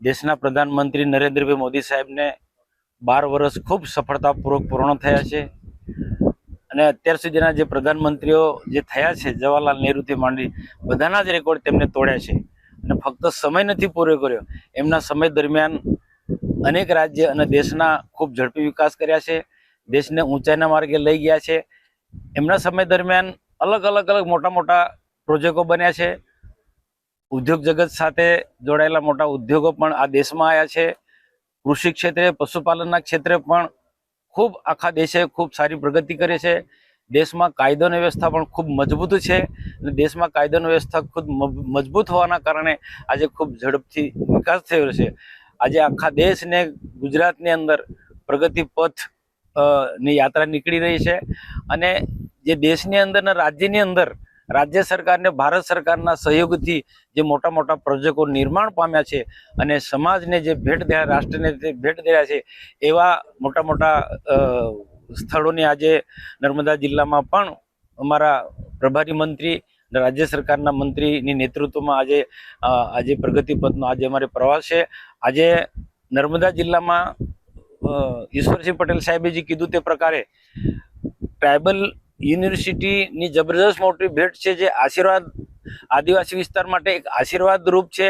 દેશના પ્રધાનમંત્રી નરેન્દ્રભાઈ મોદી સાહેબને 12 વર્ષ ખૂબ સફળતાપૂર્વક પૂર્ણ થયા છે અને અત્યાર સુધીના જે પ્રધાનમંત્રીઓ જે થયા છે, જવાહરલાલ નહેરુથી માંડી બધાના જ રેકોર્ડ તેમને તોડ્યા છે અને ફક્ત સમય નથી પૂરો કર્યો, એમના સમય દરમિયાન અનેક રાજ્ય અને દેશના ખૂબ ઝડપી વિકાસ કર્યા છે, દેશને ઊંચાઈના માર્ગે લઈ ગયા છે। એમના સમય દરમિયાન અલગ અલગ મોટા મોટા પ્રોજેક્ટો બન્યા છે, ઉદ્યોગ જગત સાથે જોડાયેલા મોટા ઉદ્યોગો પણ આ દેશમાં આવ્યા છે। કૃષિ ક્ષેત્રે, પશુપાલનના ક્ષેત્રે પણ ખૂબ આખા દેશે ખૂબ સારી પ્રગતિ કરી છે। દેશમાં કાયદોની વ્યવસ્થા પણ ખૂબ મજબૂત છે અને દેશમાં કાયદોની વ્યવસ્થા ખૂબ મજબૂત હોવાના કારણે આજે ખૂબ ઝડપથી વિકાસ થયો છે। આજે આખા દેશને ગુજરાતની અંદર પ્રગતિ પથ ની યાત્રા નીકળી રહી છે અને જે દેશની અંદર અને રાજ્યની અંદર રાજ્ય સરકારને ભારત સરકારના સહયોગથી જે મોટા મોટા પ્રોજેક્ટો નિર્માણ પામ્યા છે અને સમાજને જે ભેટ દ્યા રાષ્ટ્રને ભેટ દ્યા છે એવા મોટા મોટા સ્થળોની આજે નર્મદા જિલ્લામાં પણ અમારા પ્રભારી મંત્રી રાજ્ય સરકારના મંત્રીની નેતૃત્વમાં આજે પ્રગતિ પથનો આજે અમારે પ્રવાસ છે। આજે નર્મદા જિલ્લામાં ઈશ્વરસિંહ પટેલ સાહેબે જે કીધું તે પ્રકારે ટ્રાઇબલ યુનિવર્સિટીની જબરદસ્ત મોટી ભેટ છે, જે આશીર્વાદ આદિવાસી વિસ્તાર માટે એક આશીર્વાદ રૂપ છે।